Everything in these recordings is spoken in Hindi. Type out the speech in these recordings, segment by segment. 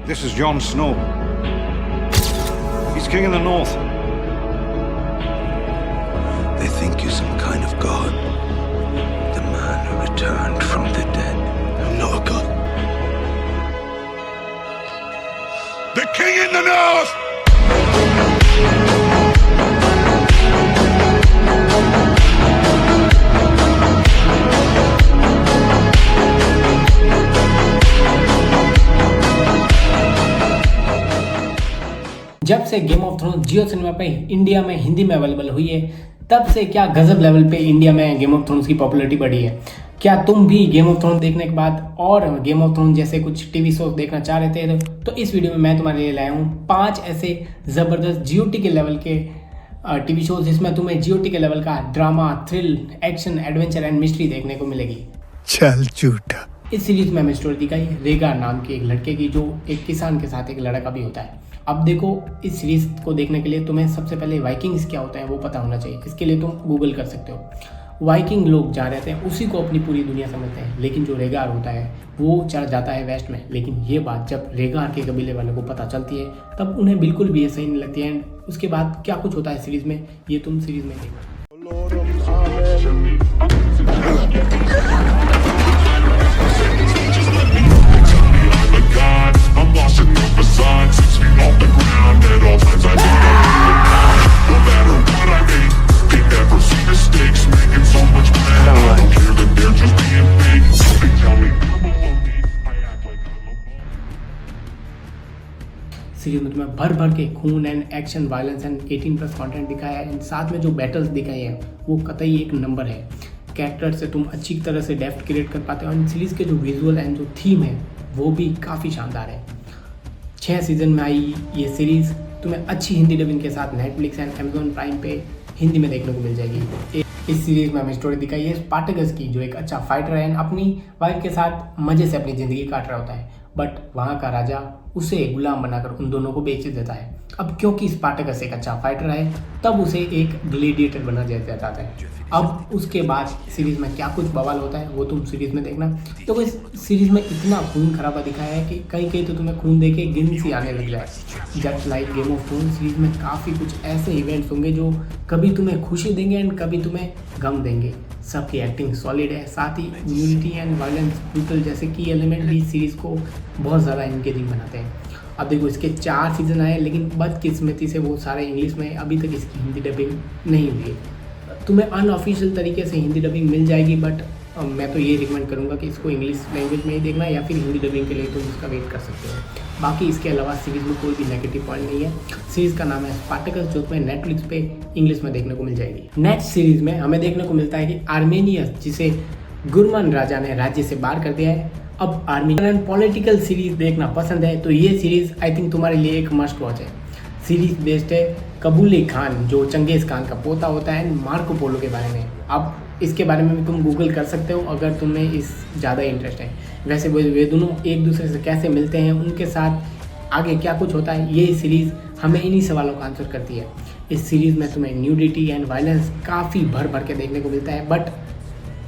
This is Jon Snow. He's king in the north. They think you're some kind of god. The man who returned from the dead. I'm not a god. The king in the north! जब से game of thrones Jio cinema पे इंडिया में हिंदी में अवेलेबल हुई है, तब से क्या गजब लेवल पे इंडिया में गेम ऑफ थ्रोन्स की पॉपुलैरिटी बढ़ी है। क्या तुम भी गेम ऑफ थ्रोन्स देखने के बाद और गेम ऑफ थ्रोन्स जैसे कुछ टीवी शो देखना चाह रहे थे, तो इस वीडियो में मैं तुम्हारे लिए लाया हूँ 5 ऐसे ज़बरदस्त जीओटी के लेवल के टीवी शो जिसमें तुम्हें जीओटी के लेवल का drama, thrill, action, adventure and mystery देखने को मिलेगी। चल झूठा। इस सीरीज में हमें स्टोरी दिखाई रेगा नाम के एक लड़के की, जो एक किसान के साथ एक लड़का भी होता है। अब देखो, इस सीरीज को देखने के लिए तुम्हें सबसे पहले वाइकिंग्स क्या होता है वो पता होना चाहिए। इसके लिए तुम गूगल कर सकते हो। वाइकिंग लोग जहाँ रहते हैं उसी को अपनी पूरी दुनिया समझते हैं, लेकिन जो रेगार होता है वो चढ़ जाता है वेस्ट में। लेकिन ये बात जब रेगार के कबीले वालों को पता चलती है तब उन्हें बिल्कुल भी ये सही नहीं लगती है। उसके बाद क्या कुछ होता है सीरीज में, ये तुम सीरीज में देखो। सीरीज में तुम्हें भर भर के खून and action, violence and 18+ content दिखाया है। एंड साथ में जो बैटल्स दिखाई है वो कतई एक नंबर है। कैरेक्टर से तुम अच्छी तरह से डेप्थ क्रिएट कर पाते हो। और सीरीज़ के जो विजुअल एंड जो थीम है वो भी काफ़ी शानदार है। 6 सीज़न में आई ये सीरीज़ तुम्हें अच्छी हिंदी डबिंग के साथ नेटफ्लिक्स एंड अमेजोन प्राइम पे हिंदी में देखने को मिल जाएगी। इस सीरीज़ में हमें स्टोरी दिखाई है स्पार्टकस की, जो एक अच्छा फाइटर है, अपनी वाइफ के साथ मज़े से अपनी ज़िंदगी काट रहा होता है। बट वहाँ का राजा उसे गुलाम बनाकर उन दोनों को बेच देता है। अब क्योंकि स्पार्टकस एक अच्छा फाइटर है, तब उसे एक ग्लेडिएटर बना दिया जाता है। अब उसके बाद सीरीज़ में क्या कुछ बवाल होता है वो तुम सीरीज़ में देखना। तो इस सीरीज़ में इतना खून खराबा दिखाया है कि कहीं कहीं तो तुम्हें खून देके गिन सी आने लग जाए। Just like game of thrones, series में काफ़ी कुछ ऐसे इवेंट्स होंगे जो कभी तुम्हें खुशी देंगे एंड कभी तुम्हें गम देंगे। सबकी एक्टिंग सॉलिड है, साथ ही न्यूडिटी एंड वायलेंस, ब्रूटल जैसे की एलिमेंट भी सीरीज़ को बहुत ज़्यादा एंगेजिंग बनाते हैं। अब देखो, इसके 4 सीज़न आए, लेकिन बदकिस्मती से वो सारे इंग्लिश में, अभी तक इसकी हिंदी डबिंग नहीं हुई है। तुम्हें अनऑफिशियल तरीके से हिंदी डबिंग मिल जाएगी, बट मैं तो ये रिकमेंड करूँगा कि इसको इंग्लिश लैंग्वेज में ही देखना, या फिर हिंदी डबिंग के लिए तुम इसका वेट कर सकते हो। बाकी इसके अलावा सीरीज़ में कोई भी नेगेटिव पॉइंट नहीं है। सीरीज़ का नाम है स्पार्टकस, जो तुम्हें नेटफ्लिक्स पे इंग्लिश में देखने को मिल जाएगी। नेक्स्ट सीरीज़ में हमें देखने को मिलता है कि आर्मेनियस, जिसे गुरमान राजा ने राज्य से बाहर कर दिया है, अब आर्मेनियन पॉलिटिकल सीरीज़ देखना पसंद है तो ये सीरीज़ आई थिंक तुम्हारे लिए एक मस्ट वॉच है। सीरीज बेस्ड है कबूली खान, जो चंगेज़ खान का पोता होता है, मार्को पोलो के बारे में। अब इसके बारे में भी तुम गूगल कर सकते हो अगर तुम्हें इस ज़्यादा इंटरेस्ट है। वैसे वे दोनों एक दूसरे से कैसे मिलते हैं, उनके साथ आगे क्या कुछ होता है, ये सीरीज़ हमें इन्हीं सवालों का आंसर करती है। इस सीरीज़ में तुम्हें न्यूडिटी एंड वायलेंस काफ़ी भर भर के देखने को मिलता है। बट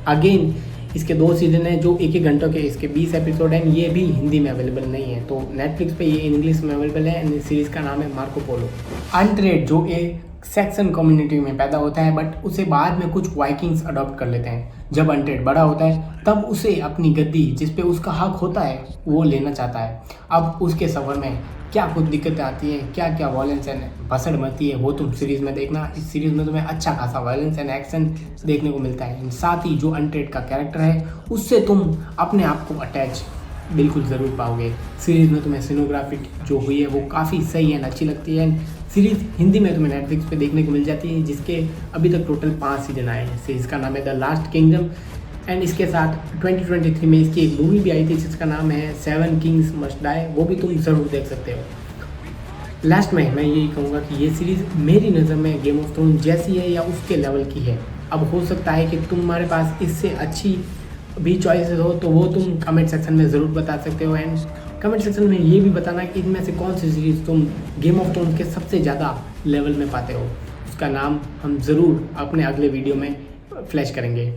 अगेन, इसके 2 सीज़न हैं जो 1-1 घंटों के, इसके 20 एपिसोड हैं। ये भी हिंदी में अवेलेबल नहीं है, तो नेटफ्लिक्स पे ये इंग्लिश में अवेलेबल है। एंड सीरीज़ का नाम है मार्को पोलो। अनट्रेड, जो एक सेक्सन कम्युनिटी में पैदा होता है, बट उसे बाद में कुछ वाइकिंग्स अडॉप्ट कर लेते हैं। जब अनट्रेड बड़ा होता है तब उसे अपनी गद्दी, जिस पे उसका हक होता है, वो लेना चाहता है। अब उसके सफ़र में क्या कुछ दिक्कतें आती हैं, क्या क्या वायलेंस एंड भसड़ मचती है, वो तुम सीरीज़ में देखना। इस सीरीज़ में तुम्हें अच्छा खासा वायलेंस एंड एक्शन देखने को मिलता है। साथ ही जो अनट्रेड का कैरेक्टर है उससे तुम अपने आप को अटैच बिल्कुल ज़रूर पाओगे। सीरीज़ में तुम्हें सिनेमोग्राफी जो हुई है वो काफ़ी सही एंड अच्छी लगती है। सीरीज़ हिंदी में तुम्हें नेटफ्लिक्स पे देखने को मिल जाती है, जिसके अभी तक टोटल 5 सीजन आए हैं। सीरीज़ का नाम है द लास्ट किंगडम। एंड इसके साथ 2023 में इसकी एक मूवी भी आई थी जिसका नाम है 7 किंग्स मस्ट डाई, वो भी तुम ज़रूर देख सकते हो। लास्ट में मैं यही कहूँगा कि ये सीरीज़ मेरी नज़र में गेम ऑफ थ्रोन्स जैसी है या उसके लेवल की है। अब हो सकता है कि तुम्हारे पास इससे अच्छी भी चॉइसेस हो, तो वो तुम कमेंट सेक्शन में ज़रूर बता सकते हो। एंड कमेंट सेक्शन में ये भी बताना कि इनमें से कौन सी सीरीज़ तुम गेम ऑफ थ्रोन्स के सबसे ज़्यादा लेवल में पाते हो। उसका नाम हम ज़रूर अपने अगले वीडियो में फ्लैश करेंगे।